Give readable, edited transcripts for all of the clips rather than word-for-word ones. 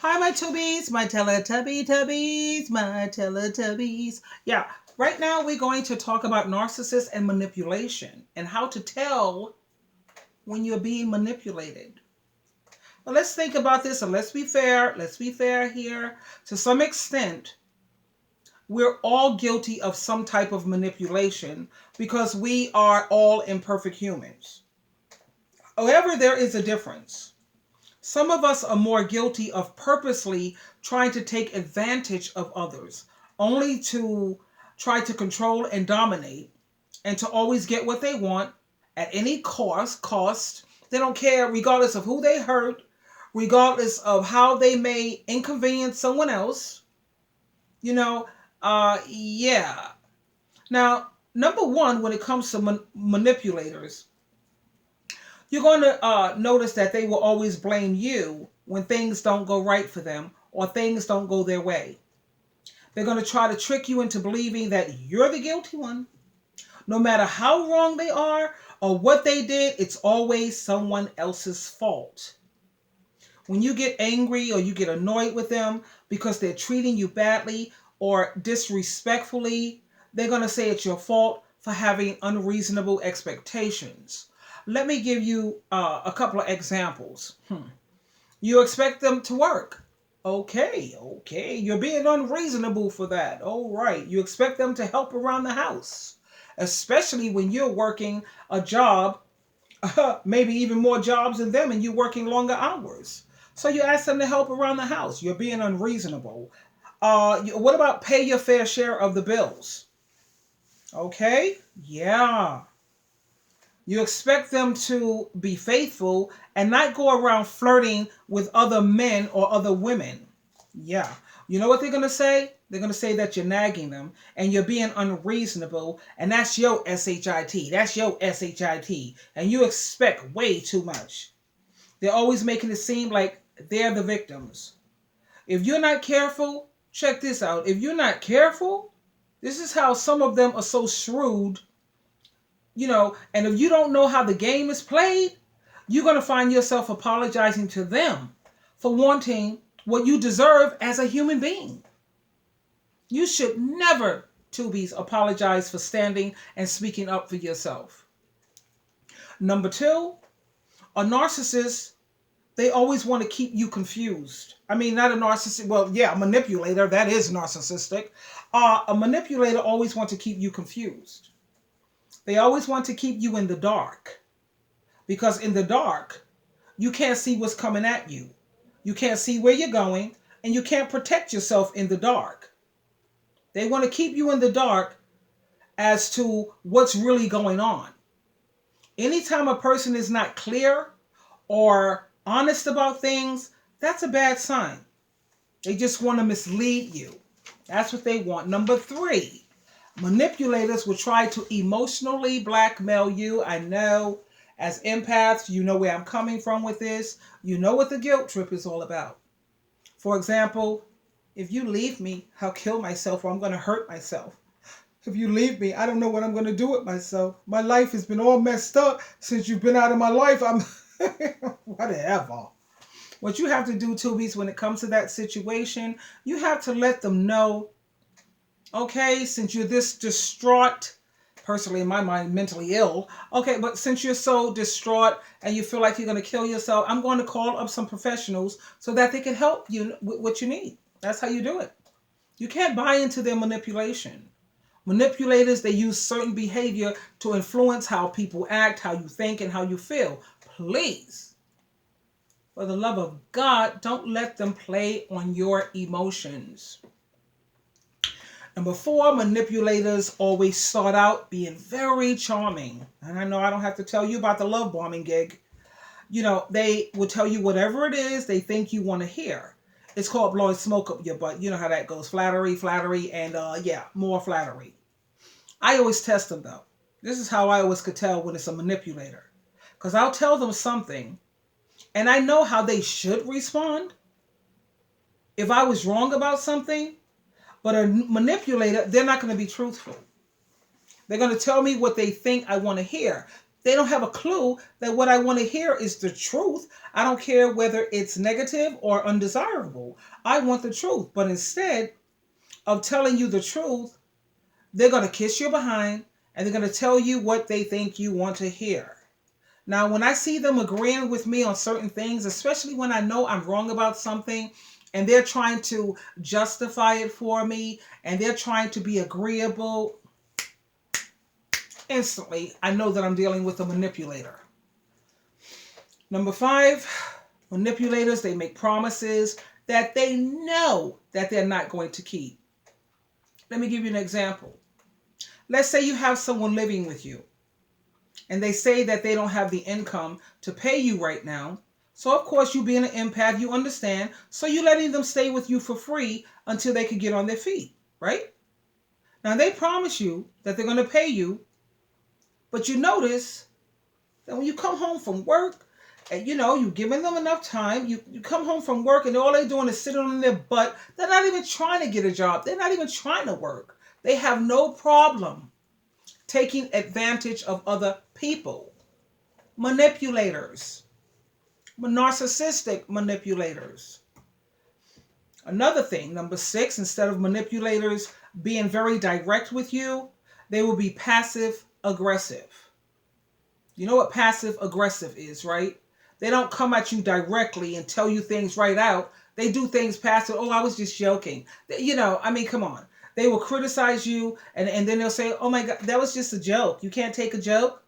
Hi, my Tubbies, my Teletubbies, my Teletubbies. Yeah, right now we're going to talk about narcissists and manipulation and how to tell when you're being manipulated. Well, let's think about this and let's be fair. Let's be fair here. To some extent, we're all guilty of some type of manipulation because we are all imperfect humans. However, there is a difference. Some of us are more guilty of purposely trying to take advantage of others, only to try to control and dominate and to always get what they want at any cost. They don't care regardless of who they hurt, regardless of how they may inconvenience someone else. You know, yeah. Now, number one, when it comes to manipulators, you're going to notice that they will always blame you when things don't go right for them or things don't go their way. They're going to try to trick you into believing that you're the guilty one. No matter how wrong they are or what they did, it's always someone else's fault. When you get angry or you get annoyed with them because they're treating you badly or disrespectfully, they're going to say it's your fault for having unreasonable expectations. Let me give you a couple of examples. You expect them to work. Okay. You're being unreasonable for that. All right. You expect them to help around the house, especially when you're working a job, maybe even more jobs than them, and you're working longer hours. So you ask them to help around the house. You're being unreasonable. What about pay your fair share of the bills? Okay. Yeah. You expect them to be faithful and not go around flirting with other men or other women. Yeah. You know what they're going to say? They're going to say that you're nagging them and you're being unreasonable, and that's your SHIT. That's your SHIT. And you expect way too much. They're always making it seem like they're the victims. If you're not careful, check this out. If you're not careful, this is how some of them are so shrewd, and if you don't know how the game is played, you're going to find yourself apologizing to them for wanting what you deserve as a human being. You should never, Tubies, apologize for standing and speaking up for yourself. Number two, a narcissist, they always want to keep you confused. I mean, not a narcissist, well, yeah, a manipulator, that is narcissistic. A manipulator always wants to keep you confused. They always want to keep you in the dark, because in the dark, you can't see what's coming at you. You can't see where you're going, and you can't protect yourself in the dark. They want to keep you in the dark as to what's really going on. Anytime a person is not clear or honest about things, that's a bad sign. They just want to mislead you. That's what they want. Number three, manipulators will try to emotionally blackmail you. I know, as empaths, you know where I'm coming from with this. You know what the guilt trip is all about. For example, if you leave me, I'll kill myself or I'm going to hurt myself. If you leave me, I don't know what I'm going to do with myself. My life has been all messed up since you've been out of my life. I'm whatever. What you have to do, Tubies, when it comes to that situation, you have to let them know, okay, since you're this distraught, personally in my mind, mentally ill, okay, but since you're so distraught and you feel like you're going to kill yourself, I'm going to call up some professionals so that they can help you with what you need. That's how you do it. You can't buy into their manipulation. Manipulators, they use certain behavior to influence how people act, how you think, and how you feel. Please, for the love of God, don't let them play on your emotions. Number four, manipulators always start out being very charming. And I know I don't have to tell you about the love bombing gig. They will tell you whatever it is they think you want to hear. It's called blowing smoke up your butt. You know how that goes. Flattery, and more flattery. I always test them though. This is how I always could tell when it's a manipulator. Because I'll tell them something and I know how they should respond if I was wrong about something. But a manipulator, they're not going to be truthful. They're going to tell me what they think I want to hear. They don't have a clue that what I want to hear is the truth. I don't care whether it's negative or undesirable. I want the truth. But instead of telling you the truth, they're going to kiss your behind and they're going to tell you what they think you want to hear. Now, when I see them agreeing with me on certain things, especially when I know I'm wrong about something and they're trying to justify it for me and they're trying to be agreeable, instantly I know that I'm dealing with a manipulator. Number 5, manipulators, they make promises that they know that they're not going to keep. Let me give you an example. Let's say you have someone living with you and they say that they don't have the income to pay you right now. So of course, you being an empath, you understand. So you're letting them stay with you for free until they can get on their feet, right? Now they promise you that they're going to pay you, but you notice that when you come home from work, and you've given them enough time, you come home from work and all they're doing is sitting on their butt. They're not even trying to get a job. They're not even trying to work. They have no problem taking advantage of other people. Manipulators. Narcissistic manipulators. Another thing, number 6, instead of manipulators being very direct with you, they will be passive aggressive. You know what passive aggressive is, right? They don't come at you directly and tell you things right out. They do things passive. Oh, I was just joking. Come on. They will criticize you and then they'll say, oh my God, that was just a joke. You can't take a joke.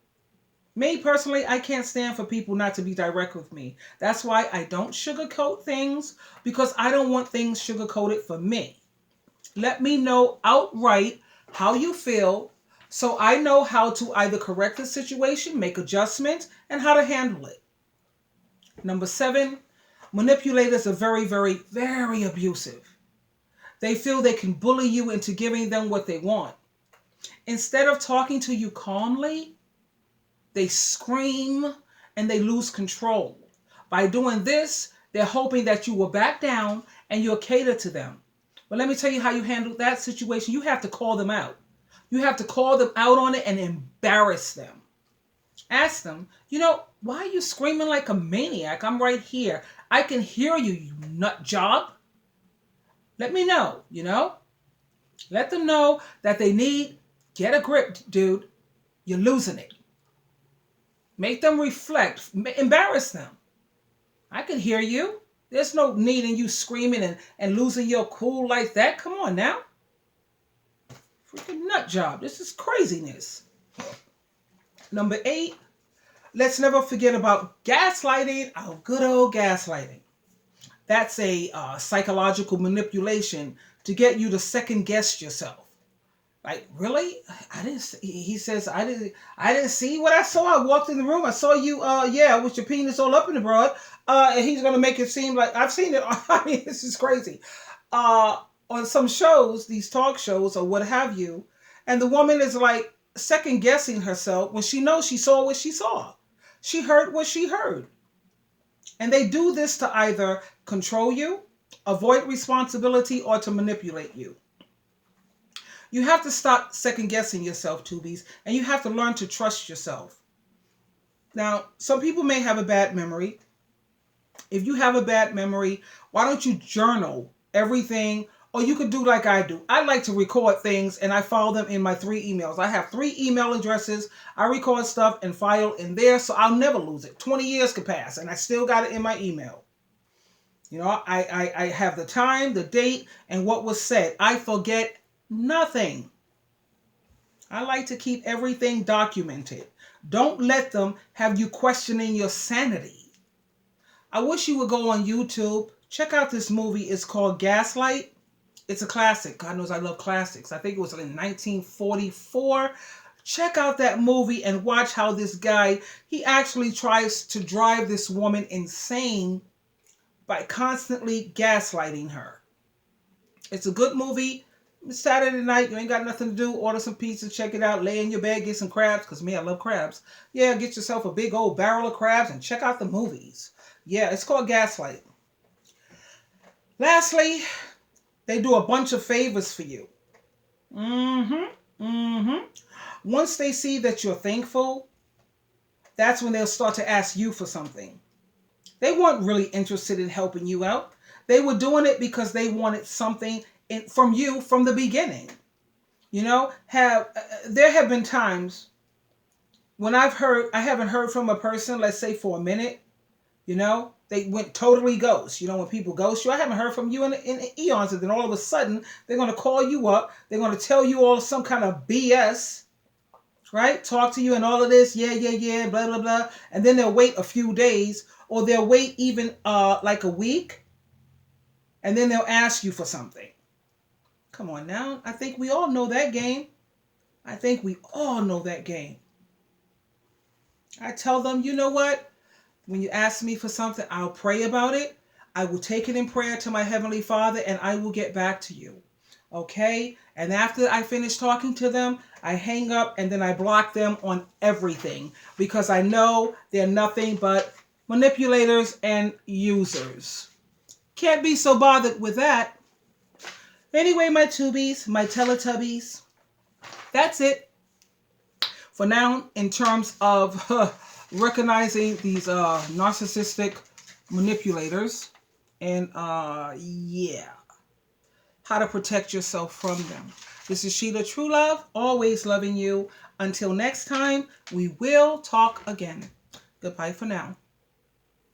Me personally, I can't stand for people not to be direct with me. That's why I don't sugarcoat things, because I don't want things sugarcoated for me. Let me know outright how you feel so I know how to either correct the situation, make adjustments, and how to handle it. Number 7, manipulators are very, very, very abusive. They feel they can bully you into giving them what they want. Instead of talking to you calmly, they scream and they lose control. By doing this, they're hoping that you will back down and you'll cater to them. But let me tell you how you handle that situation. You have to call them out. You have to call them out on it and embarrass them. Ask them, why are you screaming like a maniac? I'm right here. I can hear you, you nut job. Let me know, Let them know that get a grip, dude. You're losing it. Make them reflect. Embarrass them. I can hear you. There's no need in you screaming and losing your cool like that. Come on now. Freaking nut job. This is craziness. Number 8, let's never forget about gaslighting. Oh, good old gaslighting. That's a psychological manipulation to get you to second guess yourself. Like, really? He says, I didn't see what I saw. I walked in the room. I saw you, with your penis all up in the broad. And he's going to make it seem like I've seen it. I mean, this is crazy. On some shows, these talk shows or what have you, and the woman is like second guessing herself when she knows she saw what she saw. She heard what she heard. And they do this to either control you, avoid responsibility, or to manipulate you. You have to stop second guessing yourself, Tubies, and you have to learn to trust yourself. Now, some people may have a bad memory. If you have a bad memory, why don't you journal everything? Or you could do like I do. I like to record things and I file them in my 3 emails. I have 3 email addresses. I record stuff and file in there so I'll never lose it. 20 years could pass and I still got it in my email. I have the time, the date, and what was said. I forget nothing. I like to keep everything documented. Don't let them have you questioning your sanity. I wish you would go on YouTube. Check out this movie. It's called Gaslight. It's a classic. God knows I love classics. I think it was in 1944. Check out that movie and watch how this guy, he actually tries to drive this woman insane by constantly gaslighting her. It's a good movie. It's Saturday night. You ain't got nothing to do. Order some pizza. Check it out. Lay in your bed. Get some crabs. Because me, I love crabs. Yeah, get yourself a big old barrel of crabs and check out the movies. Yeah, it's called Gaslight. Lastly, they do a bunch of favors for you. Once they see that you're thankful, that's when they'll start to ask you for something. They weren't really interested in helping you out. They were doing it because they wanted something from you from the beginning. You know, there have been times when I haven't heard from a person, let's say for a minute, you know, they went totally ghost. You know, when people ghost you, I haven't heard from you in eons, and then all of a sudden they're going to call you up. They're going to tell you all some kind of BS, right? Talk to you and all of this, yeah, blah, blah, blah. And then they'll wait a few days, or they'll wait even like a week, and then they'll ask you for something. Come on now. I think we all know that game. I think we all know that game. I tell them, you know what? When you ask me for something, I'll pray about it. I will take it in prayer to my Heavenly Father, and I will get back to you. Okay? And after I finish talking to them, I hang up and then I block them on everything, because I know they're nothing but manipulators and users. Can't be so bothered with that. Anyway, my tubies, my Teletubbies, that's it for now in terms of recognizing these narcissistic manipulators, and yeah, how to protect yourself from them. This is Sheila True Love, always loving you. Until next time, we will talk again. Goodbye for now.